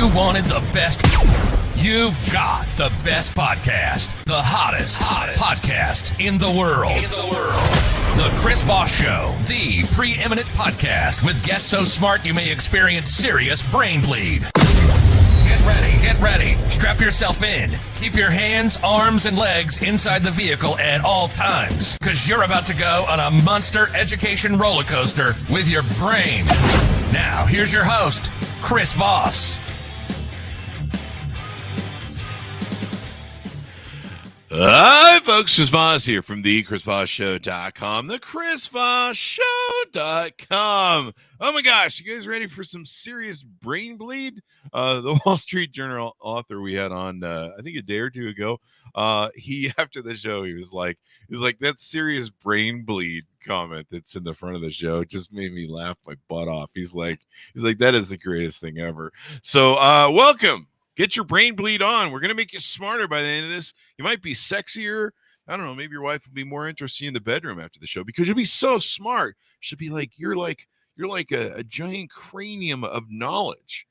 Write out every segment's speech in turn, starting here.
You wanted the best. You've got the best podcast, the hottest podcast in the world. The Chris Voss Show, the preeminent podcast with guests so smart you may experience serious brain bleed. Get ready. Strap yourself in. Keep your hands, arms, and legs inside the vehicle at all times, because you're about to go on a monster education roller coaster with your brain. Now, here's your host, Chris Voss. Hi, folks. Chris Voss here from the ChrisVossShow.com. The ChrisVossShow.com. Oh, my gosh. You guys ready for some serious brain bleed? The Wall Street Journal author we had on, I think a day or two ago, he, after the show, he was like, that serious brain bleed comment that's in the front of the show just made me laugh my butt off. He's like, that is the greatest thing ever. So, welcome. Get your brain bleed on. We're going to make you smarter by the end of this. You might be sexier. I don't know. Maybe your wife will be more interested in the bedroom after the show because you'll be so smart. She'll be like, you're like a giant cranium of knowledge.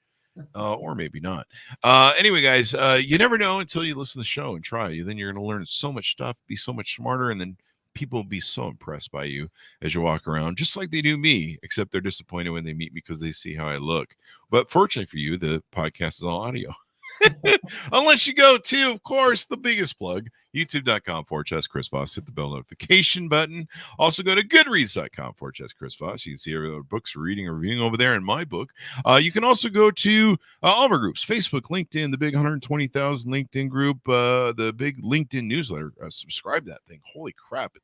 Or maybe not. Anyway, guys, you never know until you listen to the show and try. Then you're going to learn so much stuff, be so much smarter, and then people will be so impressed by you as you walk around, just like they do me, except they're disappointed when they meet me because they see how I look. But fortunately for you, the podcast is all audio. Unless you go to, of course, the biggest plug, youtube.com/Chris Voss. Hit the bell notification button. Also go to goodreads.com/Chris Voss. You can see every other books we're reading or reviewing over there in my book. You can also go to all of our groups, Facebook, LinkedIn, the big 120,000 LinkedIn group, the big LinkedIn newsletter. Subscribe to that thing. Holy crap.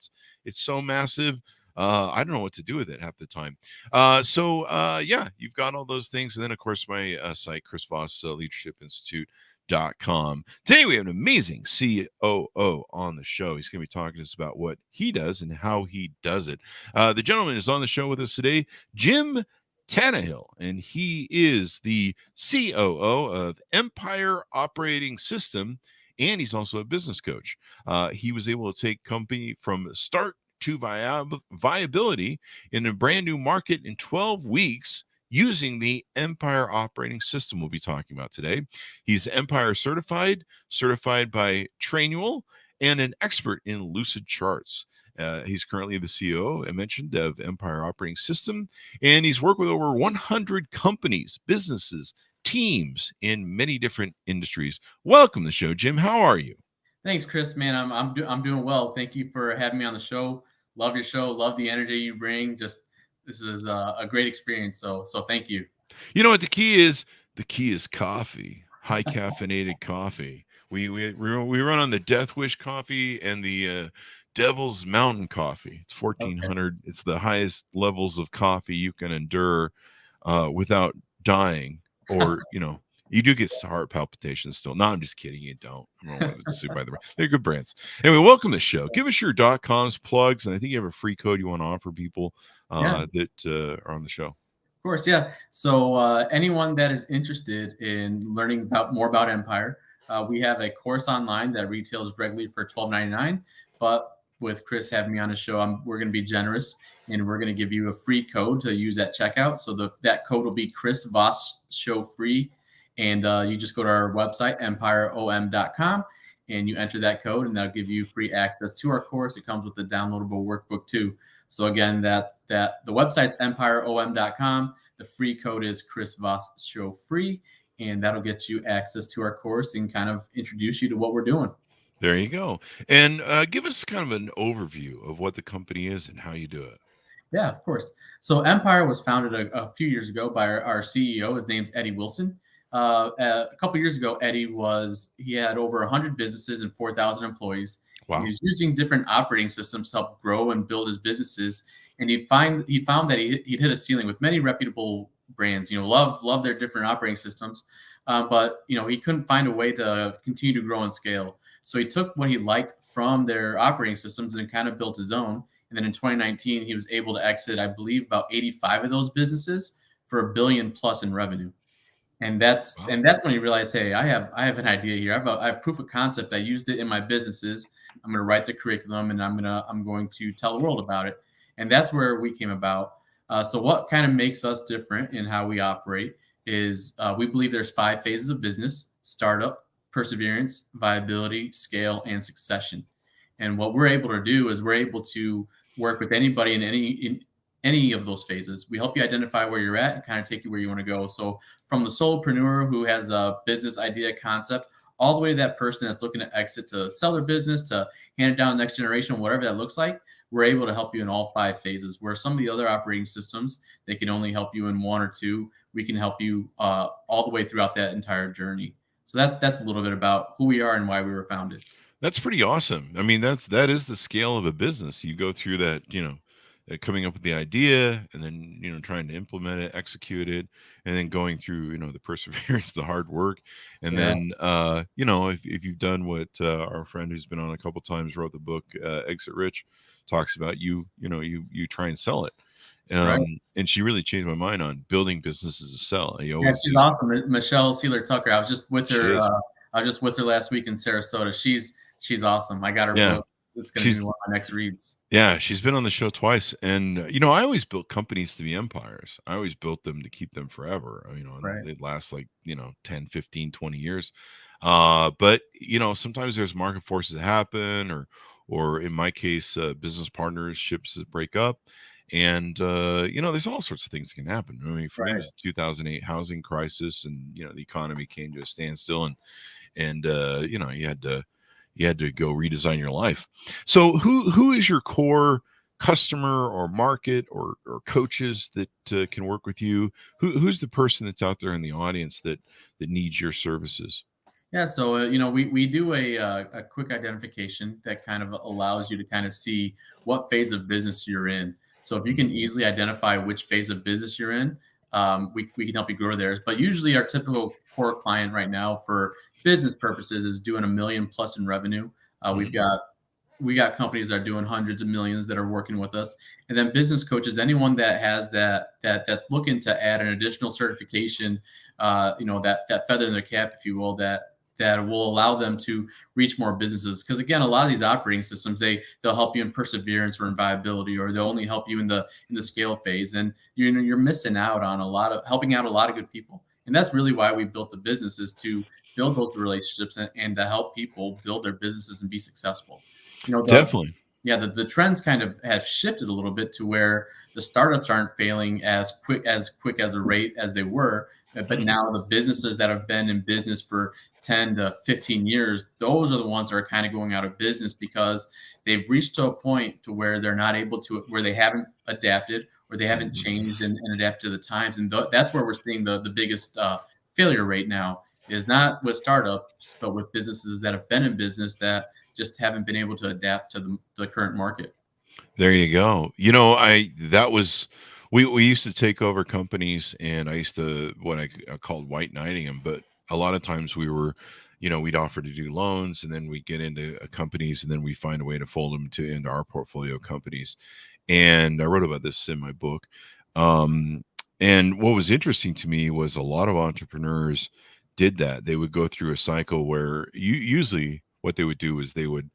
It's so massive. I don't know what to do with it half the time. Yeah, you've got all those things. And then, of course, my site, Chris Voss Leadership Institute.com. Today, we have an amazing COO on the show. He's going to be talking to us about what he does and how he does it. The gentleman is on the show with us today, Jim Tannehill, and he is the COO of Empire Operating System, and he's also a business coach. He was able to take company from start to viability in a brand new market in 12 weeks using the Empire Operating System we'll be talking about today. He's Empire certified by Trainual, and an expert in lucid charts. He's currently the COO, I mentioned, of Empire Operating System, and he's worked with over 100 companies, businesses, teams in many different industries. Welcome to the show, Jim. How are you? Thanks, Chris. Man, I'm doing well. Thank you for having me on the show. Love your show. Love the energy you bring. This is a great experience. So thank you. You know what the key is? The key is coffee. High caffeinated coffee. We run on the Death Wish coffee and the Devil's Mountain coffee. It's 1,400. Okay. It's the highest levels of coffee you can endure without dying, or You do get heart palpitations still. No, I'm just kidding. You don't. They're good brands. Anyway, welcome to the show. Give us your .coms plugs, and I think you have a free code you want to offer people that are on the show. Of course, yeah. So anyone that is interested in learning more about Empire, we have a course online that retails regularly for $12.99. But with Chris having me on the show, we're going to be generous, and we're going to give you a free code to use at checkout. So that code will be Chris Voss Show Free. And you just go to our website, empireom.com, and you enter that code, and that'll give you free access to our course. It comes with a downloadable workbook too. So again, the website's empireom.com. The free code is Chris Voss Show Free, and that'll get you access to our course and kind of introduce you to what we're doing. There you go. And give us kind of an overview of what the company is and how you do it. Yeah, of course. So Empire was founded a few years ago by our CEO. His name's Eddie Wilson. A couple years ago, Eddie had over 100 businesses and 4,000 employees. Wow. He was using different operating systems to help grow and build his businesses. And he found that he'd hit a ceiling with many reputable brands, love their different operating systems. But he couldn't find a way to continue to grow and scale. So he took what he liked from their operating systems and kind of built his own. And then in 2019, he was able to exit, I believe, about 85 of those businesses for $1 billion plus in revenue. And that's when you realize, hey, I have an idea here. I have proof of concept. I used it in my businesses. I'm going to write the curriculum, and I'm going to tell the world about it. And that's where we came about. So what kind of makes us different in how we operate is we believe there's 5 phases of business: startup, perseverance, viability, scale, and succession. And what we're able to do is we're able to work with anybody in any of those phases. We help you identify where you're at and kind of take you where you want to go. So from the solopreneur who has a business idea concept, all the way to that person that's looking to exit, to sell their business, to hand it down to the next generation, whatever that looks like, we're able to help you in all 5 phases. Where some of the other operating systems, they can only help you in 1 or 2. We can help you all the way throughout that entire journey. So that's a little bit about who we are and why we were founded. That's pretty awesome. I mean, that is the scale of a business. You go through that, coming up with the idea, and then, trying to implement it, execute it, and then going through, the perseverance, the hard work. And then, if you've done what our friend who's been on a couple times, wrote the book, Exit Rich, talks about, you try and sell it. Right. And she really changed my mind on building businesses to sell. Yeah, she's awesome. Michelle Sealer Tucker. I was just with her. I was just with her last week in Sarasota. She's awesome. I got her book. It's going to be one of my next reads. Yeah, she's been on the show twice. And, I always built companies to be empires. I always built them to keep them forever. They'd last 10, 15, 20 years. But, sometimes there's market forces that happen, or in my case, business partnerships that break up. And, there's all sorts of things that can happen. I mean, for me, it was the 2008 housing crisis, and, the economy came to a standstill, and you had to go redesign your life. So who is your core customer or market or coaches that can work with you? Who's the person that's out there in the audience that needs your services? Yeah, so we do a quick identification that kind of allows you to kind of see what phase of business you're in. So if you can easily identify which phase of business you're in, we can help you grow there. But usually our typical core client right now for business purposes is doing $1 million plus in revenue. We got companies that are doing hundreds of millions that are working with us. And then business coaches, anyone that has that's looking to add an additional certification, that feather in their cap, if you will, that will allow them to reach more businesses. Because again, a lot of these operating systems, they'll help you in perseverance or in viability, or they'll only help you in the scale phase. And you're missing out on helping out a lot of good people. And that's really why we built the business, is to build those relationships and to help people build their businesses and be successful. Definitely. Yeah, the trends kind of have shifted a little bit to where the startups aren't failing as quick as a rate as they were. But now the businesses that have been in business for 10 to 15 years, those are the ones that are kind of going out of business because they've reached to a point to where they're not able to, where they haven't adapted, or they haven't changed and adapted to the times. And that's where we're seeing the biggest failure rate now, is not with startups, but with businesses that have been in business that just haven't been able to adapt to the current market. There you go. We used to take over companies, and I used to, what I called white knighting them. But a lot of times we were, we'd offer to do loans, and then we get into companies, and then we find a way to fold them into our portfolio companies. And I wrote about this in my book. And what was interesting to me was a lot of entrepreneurs did that. They would go through a cycle where usually what they would do is they would,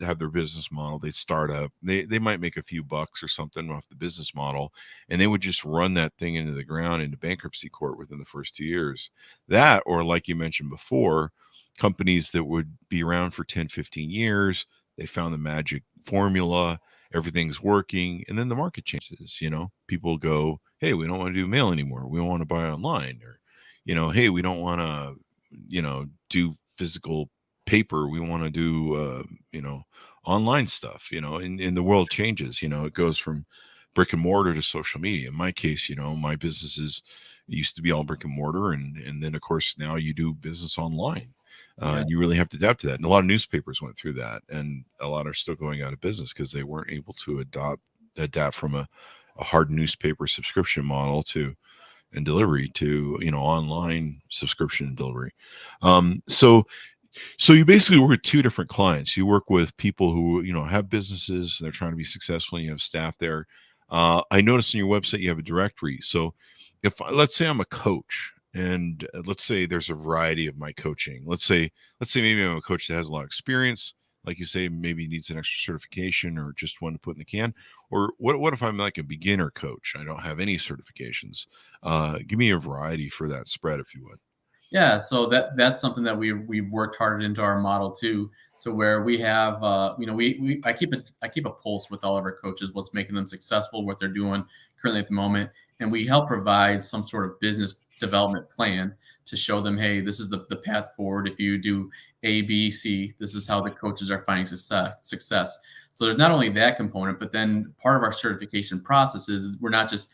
have their business model. They'd start up. They might make a few bucks or something off the business model, and they would just run that thing into the ground, into bankruptcy court within the first 2 years. That, or like you mentioned before, companies that would be around for 10, 15 years, they found the magic formula, everything's working, and then the market changes. People go, hey, we don't want to do mail anymore. We want to buy online. Or, hey, we don't want to, do physical paper. We want to do, online stuff, and the world changes. It goes from brick and mortar to social media. In my case, my businesses used to be all brick and mortar. And then, of course, now you do business online. You really have to adapt to that. And a lot of newspapers went through that. And a lot are still going out of business because they weren't able to adapt from a hard newspaper subscription model and delivery to, online subscription and delivery. So you basically work with 2 different clients. You work with people who, have businesses, and they're trying to be successful, and you have staff there. I noticed on your website you have a directory. So let's say I'm a coach, and let's say there's a variety of my coaching. Let's say maybe I'm a coach that has a lot of experience. like you say, maybe needs an extra certification or just one to put in the can? Or what if I'm like a beginner coach? I don't have any certifications. Give me a variety for that spread, if you would. Yeah, so that's something that we've worked hard into our model too, to where we have I keep a pulse with all of our coaches, what's making them successful, what they're doing currently at the moment, and we help provide some sort of business development plan to show them, hey, this is the path forward. If you do A, B, C, this is how the coaches are finding success. So there's not only that component, but then part of our certification process is we're not just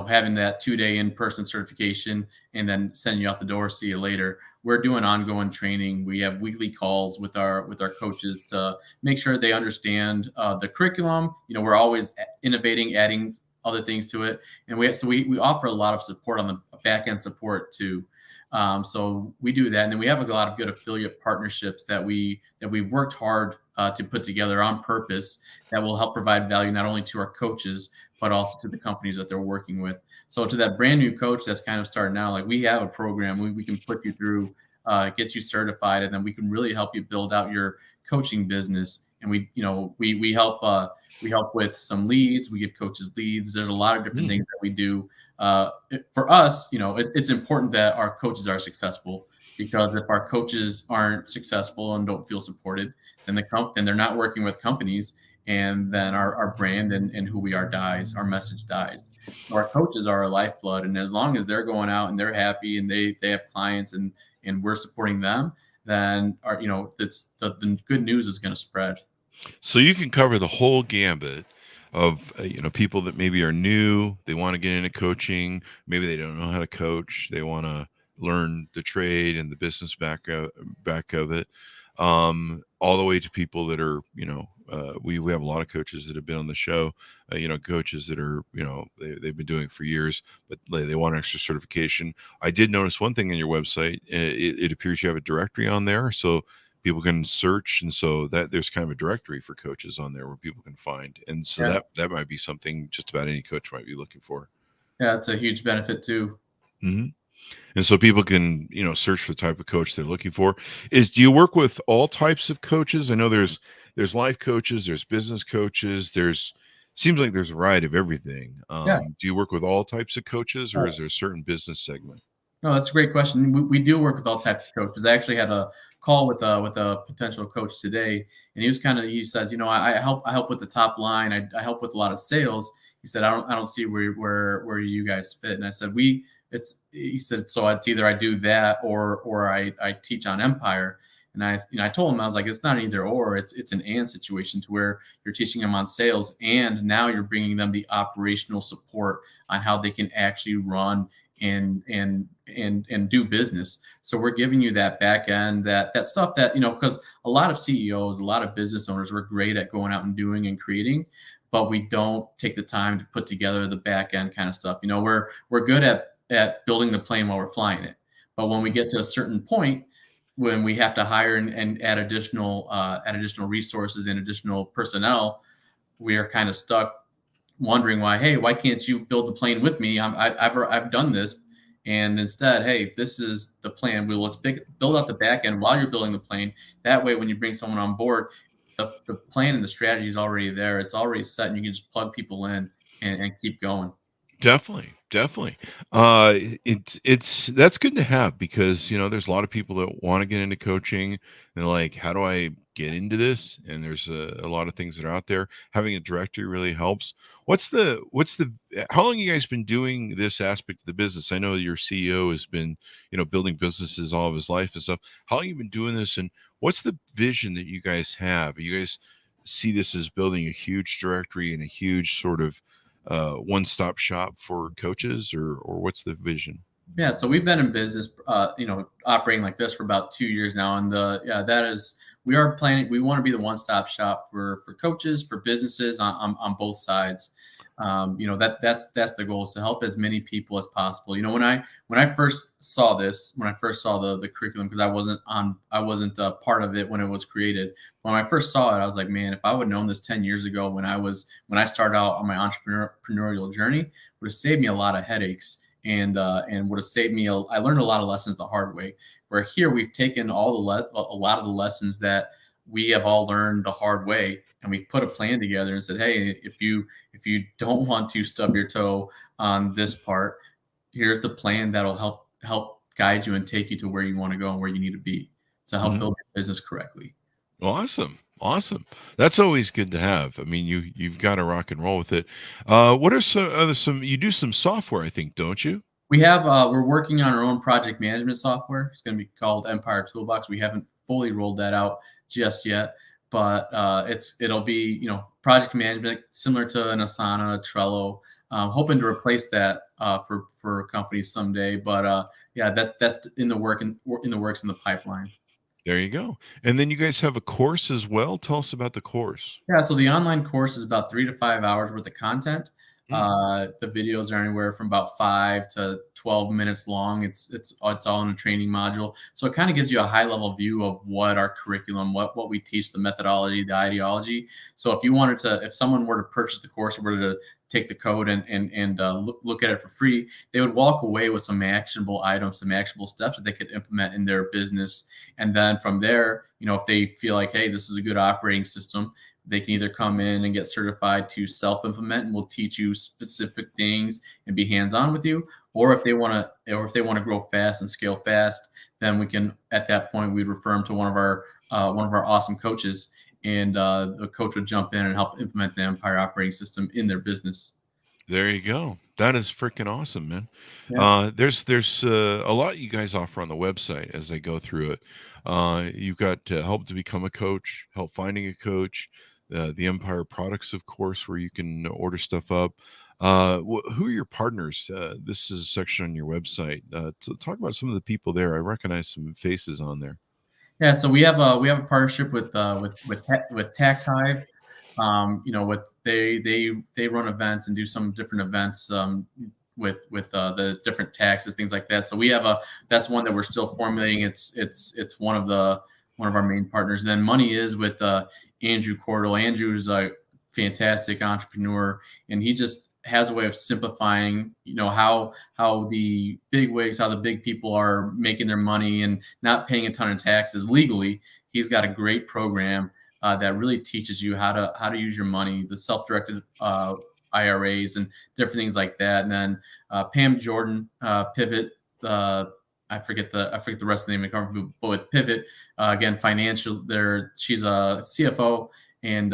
having that 2-day in-person certification and then sending you out the door, see you later. We're doing ongoing training. We have weekly calls with our coaches to make sure they understand the curriculum. We're always innovating, adding other things to it. And we offer a lot of support on the back end support too. So we do that. And then we have a lot of good affiliate partnerships that we've worked hard to put together on purpose that will help provide value not only to our coaches, but also to the companies that they're working with. So to that brand new coach that's kind of starting out, like we have a program we can put you through, get you certified, and then we can really help you build out your coaching business. And we help with some leads. We give coaches leads. There's a lot of different things that we do. For us, it's important that our coaches are successful, because if our coaches aren't successful and don't feel supported, then they're not working with companies. And then our brand and who we are dies, our message dies. So our coaches are our lifeblood. And as long as they're going out and they're happy and they have clients and we're supporting them, then the good news is going to spread. So you can cover the whole gambit of people that maybe are new, they want to get into coaching, maybe they don't know how to coach, they want to learn the trade and the business back of it, all the way to people that are we have a lot of coaches that have been on the show, coaches that are they've been doing it for years, but they want an extra certification. I did notice one thing on your website. It appears you have a directory on there, so people can search, and so that there's kind of a directory for coaches on there where people can find, and so that might be something just about any coach might be looking for. Yeah, it's a huge benefit too. Mm-hmm. And so people can search for the type of coach they're looking for. Do you work with all types of coaches? I know there's life coaches, there's business coaches, seems like there's a variety of everything. Do you work with all types of coaches, or is there a certain business segment? No, that's a great question. We do work with all types of coaches. I actually had a call with a potential coach today, and he said, I help with the top line. I help with a lot of sales. He said, I don't see where you guys fit. And I said, he said, so it's either I do that or I teach on Empire. And I told him, I was like, it's not an either or, it's an and situation, to where you're teaching them on sales, and now you're bringing them the operational support on how they can actually run and do business. So we're giving you that back end, that stuff that, because a lot of CEOs, a lot of business owners, we're great at going out and doing and creating, but we don't take the time to put together the back end kind of stuff. We're good at building the plane while we're flying it. But when we get to a certain point, when we have to hire and add additional resources and additional personnel, we are kind of stuck wondering why can't you build the plane with me? I've done this. And instead, hey, this is the plan. Let's build out the back end while you're building the plane. That way, when you bring someone on board, the plan and the strategy is already there. It's already set, and you can just plug people in and keep going. Definitely. That's good to have, because there's a lot of people that want to get into coaching, and they're like, how do I get into this? And there's a lot of things that are out there. Having a directory really helps. How long have you guys been doing this aspect of the business? I know your CEO has been building businesses all of his life and stuff. How long have you been doing this, and what's the vision that you guys have? You guys see this as building a huge directory and a huge sort of one-stop shop for coaches, or what's the vision? Yeah, so we've been in business, operating like this for about 2 years now, and we are planning. We want to be the one-stop shop for coaches, for businesses on both sides. That's the goal, is to help as many people as possible. When I first saw the curriculum, because I wasn't a part of it when it was created. When I first saw it, I was like, man, if I would have known this 10 years ago when I started out on my entrepreneurial journey, it would have saved me a lot of headaches and would have saved me. I learned a lot of lessons the hard way. Where here we've taken a lot of the lessons that we have all learned the hard way, and we put a plan together and said, hey, if you don't want to stub your toe on this part, here's the plan that'll help guide you and take you to where you want to go and where you need to be to help build your business correctly. Awesome. That's always good to have. I mean, you've got to rock and roll with it. What are some you do some software, I think, don't you? We have we're working on our own project management software. It's going to be called Empire Toolbox. We haven't fully rolled that out just yet, but it'll be project management similar to an Asana, Trello. Hoping to replace that for companies someday, but that's in the works in the pipeline. There you go. And then you guys have a course as well. Tell us about the course. Yeah, so the online course is about 3 to 5 hours worth of content. The videos are anywhere from about 5 to 12 minutes long. It's all in a training module. So it kind of gives you a high level view of what our curriculum, what we teach, the methodology, the ideology. So if someone were to purchase the course or were to take the code and look at it for free, they would walk away with some actionable items, some actionable steps that they could implement in their business. And then from there, if they feel like, hey, this is a good operating system, they can either come in and get certified to self-implement, and we'll teach you specific things and be hands-on with you. Or if they want to grow fast and scale fast, then we can, at that point, we'd refer them to one of our awesome coaches, and the coach would jump in and help implement the Empire operating system in their business. There you go. That is freaking awesome, man. Yeah. There's a lot you guys offer on the website as I go through it. You've got help to become a coach, help finding a coach, the Empire products, of course, where you can order stuff up. Who are your partners? This is a section on your website. To talk about some of the people there. I recognize some faces on there. Yeah, so we have a partnership with Tax Hive. They run events and do some different events with the different taxes, things like that. So we have that's one that we're still formulating. It's one of our main partners. And then Money is with Andrew Cordell. Andrew's a fantastic entrepreneur, and he just has a way of simplifying, how the big wigs, how the big people are making their money and not paying a ton of taxes legally. He's got a great program that really teaches you how to use your money, the self-directed IRAs and different things like that. And then Pam Jordan, Pivot. I forget the rest of the name of the company, but with Pivot, again, financial. She's a CFO. And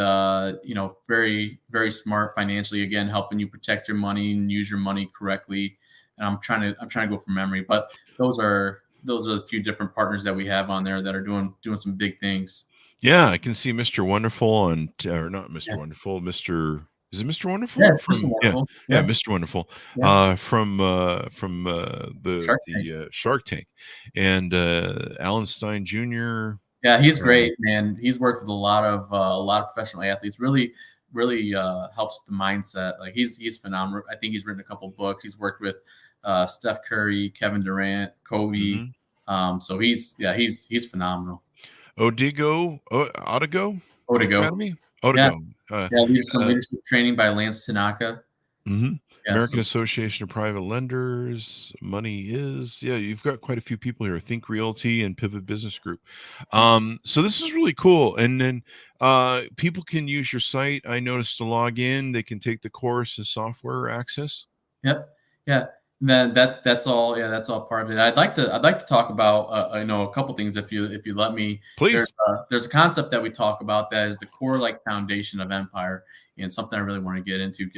very, very smart financially, again, helping you protect your money and use your money correctly. And I'm trying to go from memory, but those are a few different partners that we have on there that are doing some big things. Yeah, I can see Mr. Wonderful or not Mr. Wonderful, is it Mr. Wonderful? Yeah, Mr. Wonderful. Yeah, Mr. Wonderful. Yeah. From the Shark Tank, and Alan Stein Jr. Yeah, he's great, man. He's worked with a lot of professional athletes. Really helps the mindset. Like he's phenomenal. I think he's written a couple books. He's worked with Steph Curry, Kevin Durant, Kobe. So he's phenomenal. Odigo Academy. Leadership training by Lance Tanaka. American Association of Private Lenders. Money is. Yeah, you've got quite a few people here. Think Realty and Pivot Business Group. So this is really cool. And then people can use your site. I noticed to log in. They can take the course and software access. Yep. Yeah. That's all. Yeah, that's all part of it. I'd like to talk about a couple things if you let me. Please. There's a concept that we talk about that is the core foundation of Empire, and something I really want to get into.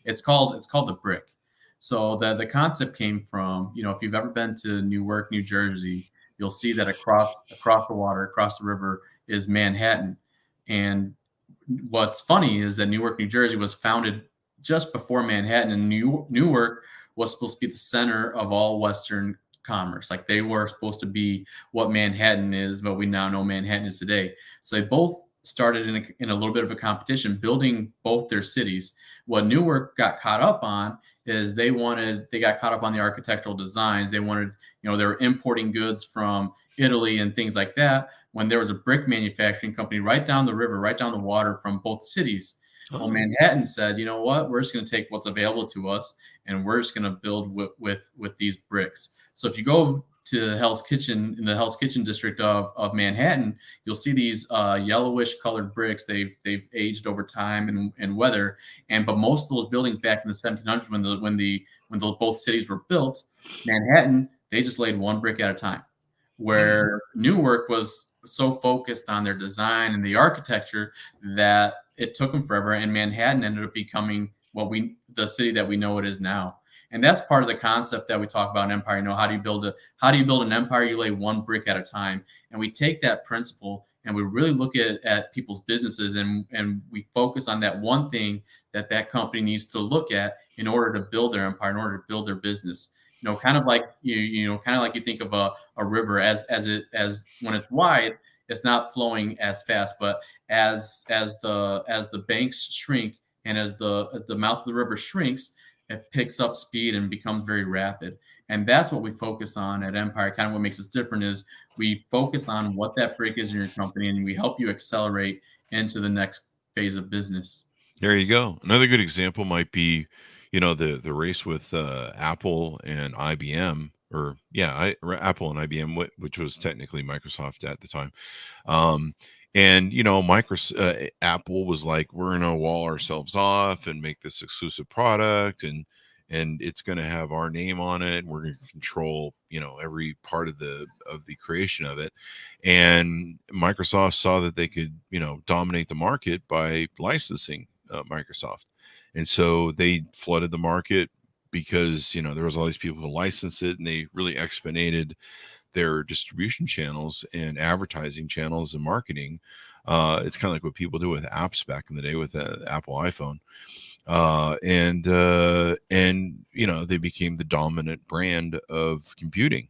It's called the brick. So the concept came from, if you've ever been to Newark, New Jersey, you'll see that across the water, across the river is Manhattan. And what's funny is that Newark, New Jersey was founded just before Manhattan, and Newark was supposed to be the center of all Western commerce. Like they were supposed to be what Manhattan is, but we now know Manhattan is today. So they both started in a little bit of a competition, building both their cities. What Newark got caught up on is they got caught up on the architectural designs. They wanted, they were importing goods from Italy and things like that, when there was a brick manufacturing company right down the river, right down the water from both cities. Well, Manhattan said, you know what, we're just going to take what's available to us, and we're just going to build with these bricks. So if you go to Hell's Kitchen in the Hell's Kitchen district of Manhattan, you'll see these yellowish colored bricks. They've aged over time and weather. But most of those buildings back in the 1700s, when both cities were built, Manhattan, they just laid one brick at a time. Where Newark was so focused on their design and the architecture that it took them forever, and Manhattan ended up becoming the city that we know it is now. And that's part of the concept that we talk about in empire. How do you build an empire? You lay one brick at a time. And we take that principle and we really look at people's businesses, and we focus on that one thing that company needs to look at in order to build their empire, in order to build their business. Kind of like you think of a river as when it's wide, it's not flowing as fast, but as the banks shrink and as the mouth of the river shrinks, it picks up speed and becomes very rapid. And that's what we focus on at Empire. Kind of what makes us different is we focus on what that brick is in your company, and we help you accelerate into the next phase of business. There you go. Another good example might be, the race with Apple and IBM, Apple and IBM, which was technically Microsoft at the time. Apple was like, we're going to wall ourselves off and make this exclusive product, and it's going to have our name on it, and we're going to control, every part of the creation of it. And Microsoft saw that they could, dominate the market by licensing Microsoft. And so they flooded the market because, there was all these people who licensed it, and they really expedited their distribution channels and advertising channels and marketing. It's kind of like what people do with apps back in the day with the Apple iPhone. They became the dominant brand of computing,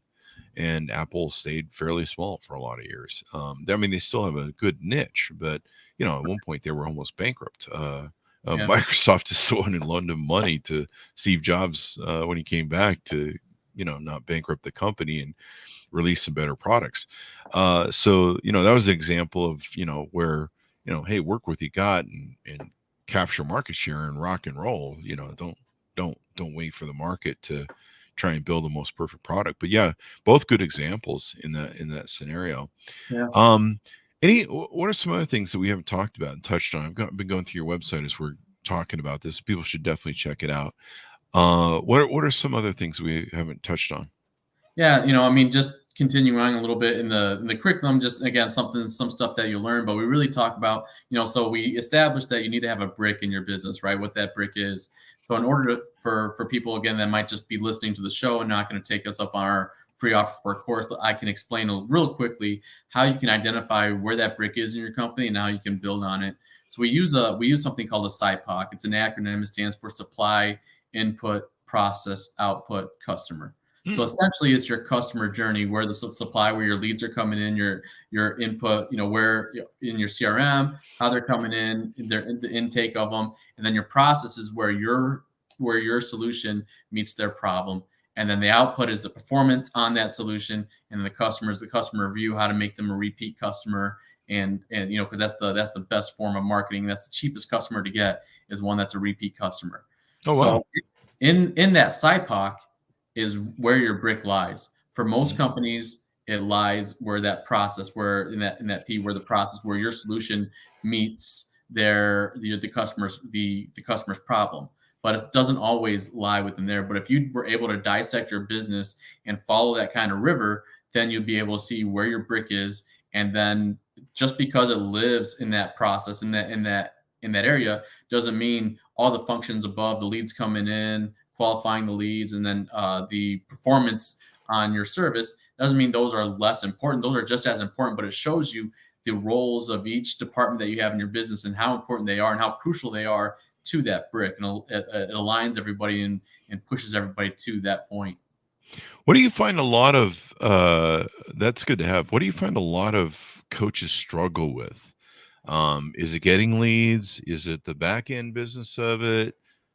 and Apple stayed fairly small for a lot of years. They still have a good niche, but, at one point they were almost bankrupt. Microsoft is the one who loaned him money to Steve Jobs when he came back to, not bankrupt the company and release some better products. That was an example of, where, hey, work with what you got and capture market share and rock and roll. Don't wait for the market to try and build the most perfect product. But yeah, both good examples in that scenario. Yeah. What are some other things that we haven't talked about and touched on? I've been going through your website as we're talking about this. People should definitely check it out. What are some other things we haven't touched on? Yeah, just continuing on a little bit in the curriculum, just again, some stuff that you learn, but we really talk about, so we established that you need to have a brick in your business, right? What that brick is. So in order for people, again, that might just be listening to the show and not going to take us up on our free offer for a course, I can explain real quickly how you can identify where that brick is in your company and how you can build on it. So we use something called a SIPOC. It's an acronym. It stands for Supply, Input, Process, Output, Customer. So essentially, it's your customer journey, where the supply, where your leads are coming in, your input, where in your CRM, how they're coming in, the intake of them, and then your process is where your solution meets their problem, and then the output is the performance on that solution, and the customer review, how to make them a repeat customer, and because that's the best form of marketing. That's the cheapest customer to get, is one that's a repeat customer. Oh wow! So in that SIPOC is where your brick lies. For most companies, it lies where that process, where in that P, where the process, where your solution meets the customer's problem. But it doesn't always lie within there. But if you were able to dissect your business and follow that kind of river, then you'll be able to see where your brick is. And then just because it lives in that process, in that area, doesn't mean all the functions above, the leads coming in, qualifying the leads, and then the performance on your service, doesn't mean those are less important. Those are just as important, but it shows you the roles of each department that you have in your business and how important they are and how crucial they are to that brick. And it aligns everybody and pushes everybody to that point. What do you find a lot of, that's good to have. What do you find a lot of coaches struggle with? Is it getting leads? Is it the back end business of it?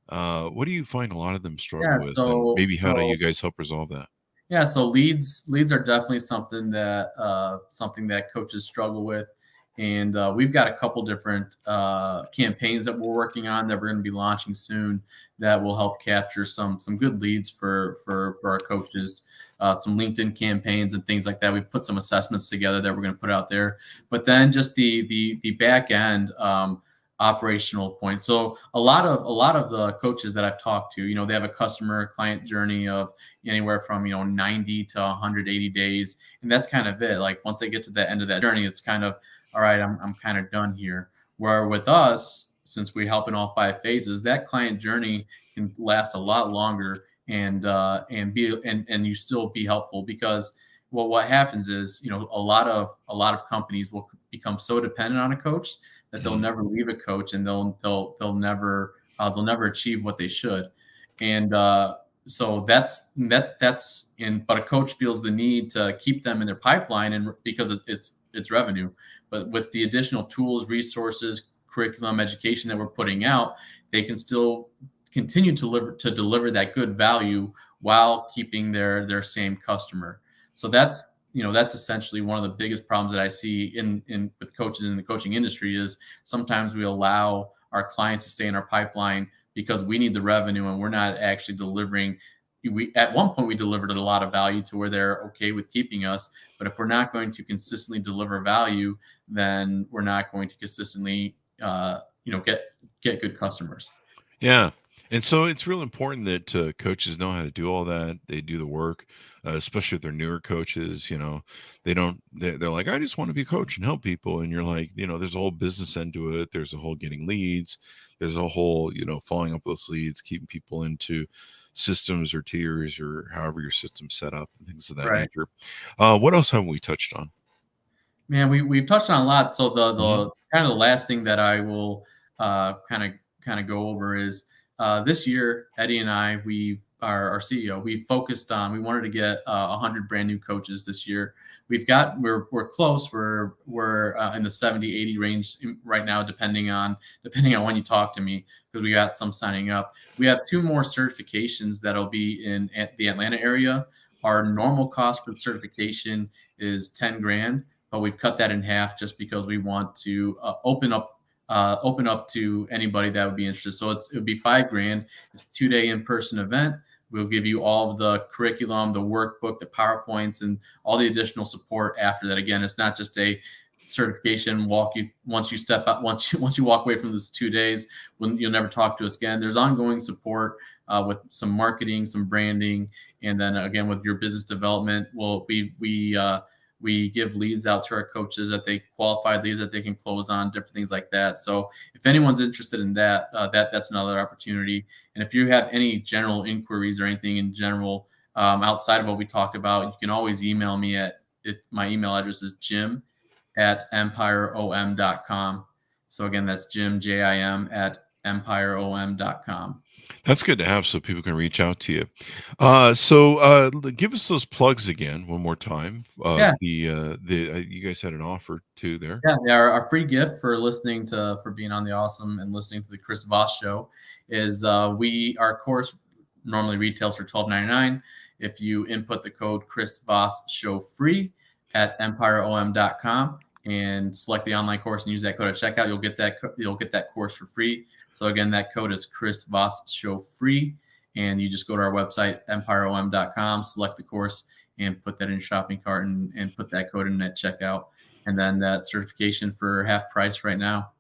What do you find a lot of them struggle with? And maybe how do you guys help resolve that? Yeah, so leads are definitely something that coaches struggle with, and we've got a couple different campaigns that we're working on that we're going to be launching soon that will help capture some good leads for our coaches. some LinkedIn campaigns and things like that. We've put some assessments together that we're going to put out there. But then just the back end operational point. So a lot of the coaches that I've talked to, they have a customer client journey of anywhere from 90 to 180 days, and that's kind of it. Like once they get to the end of that journey, it's kind of all right. I'm kind of done here. Where with us, since we help in all 5 phases, that client journey can last a lot longer and you still be helpful, because what happens is a lot of companies will become so dependent on a coach that they'll never leave a coach, and they'll never achieve what they should. And so that's but a coach feels the need to keep them in their pipeline, and because it's revenue. But with the additional tools, resources, curriculum, education that we're putting out, they can still continue to deliver that good value while keeping their same customer. So that's essentially one of the biggest problems that I see in with coaches in the coaching industry is sometimes we allow our clients to stay in our pipeline because we need the revenue and we're not actually delivering. At one point we delivered a lot of value to where they're okay with keeping us, but if we're not going to consistently deliver value, then we're not going to consistently get good customers. Yeah. And so it's real important that coaches know how to do all that. They do the work, especially if they're newer coaches. They're like, I just want to be a coach and help people. And you're like, there's a whole business end to it. There's a whole getting leads. There's a whole, following up those leads, keeping people into systems or tiers or however your system's set up and things of that nature. What else haven't we touched on? Man, we've touched on a lot. So the kind of the last thing that I will kind of go over is this year, Eddie and I, our CEO, we focused on, we wanted to get 100 brand new coaches this year. We're close. We're in the 70, 80 range right now, depending on when you talk to me, because we got some signing up. We have 2 more certifications that'll be in the Atlanta area. Our normal cost for the certification is $10,000, but we've cut that in half just because we want to open up to anybody that would be interested. So it would be $5,000. It's a 2-day in-person event. We'll give you all of the curriculum, the workbook, the PowerPoints, and all the additional support after that. Again, it's not just a certification once you walk away from this 2 days, you'll never talk to us again. There's ongoing support with some marketing, some branding, and then again with your business development. We give leads out to our coaches, qualified leads that they can close on, different things like that. So if anyone's interested in that, that's another opportunity. And if you have any general inquiries or anything in general outside of what we talked about, you can always email me my email address is jim@empireom.com. So again, that's Jim, JIM @empireom.com. That's good to have so people can reach out to you. So give us those plugs again one more time. You guys had an offer too there. Yeah. Our free gift for being on the Awesome and listening to the Chris Voss Show is our course normally retails for $12.99. If you input the code Chris Voss Show free at empireom.com and select the online course and use that code at checkout, you'll get that course for free. So again, that code is Chris Voss Show free, and you just go to our website empireom.com, select the course, and put that in your shopping cart and put that code in at checkout, and then that certification for half price right now.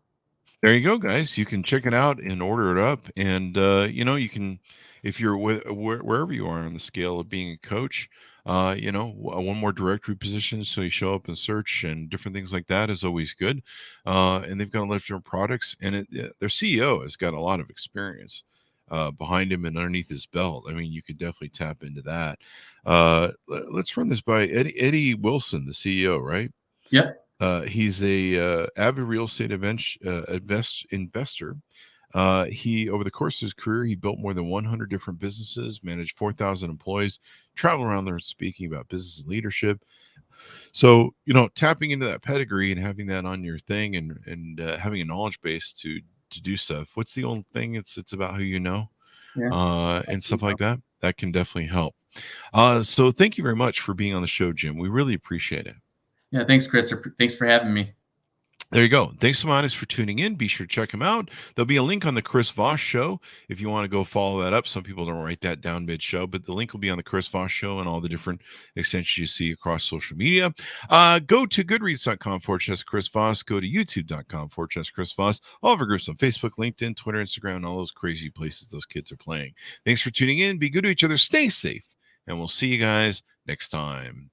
There you go, guys. You can check it out and order it up, and you can, if you're wherever you are on the scale of being a coach. One more directory position, so you show up and search and different things like that is always good. And they've got a lot of different products, and their CEO has got a lot of experience behind him and underneath his belt. I mean, you could definitely tap into that. Let's run this by Eddie Wilson, the CEO, right? Yep. He's a avid real estate investor. He, over the course of his career, he built more than 100 different businesses, managed 4,000 employees, traveled around there speaking about business and leadership. So, tapping into that pedigree and having that on your thing and having a knowledge base to do stuff. What's the only thing? It's about who you know, and stuff like that. That can definitely help. So thank you very much for being on the show, Jim. We really appreciate it. Yeah. Thanks, Chris. Thanks for having me. There you go. Thanks so much for tuning in. Be sure to check him out. There'll be a link on the Chris Voss Show if you want to go follow that up. Some people don't write that down mid-show, but the link will be on the Chris Voss Show and all the different extensions you see across social media. Go to goodreads.com/Chris Voss. Go to youtube.com/Chris Voss. All of our groups on Facebook, LinkedIn, Twitter, Instagram, and all those crazy places those kids are playing. Thanks for tuning in. Be good to each other. Stay safe. And we'll see you guys next time.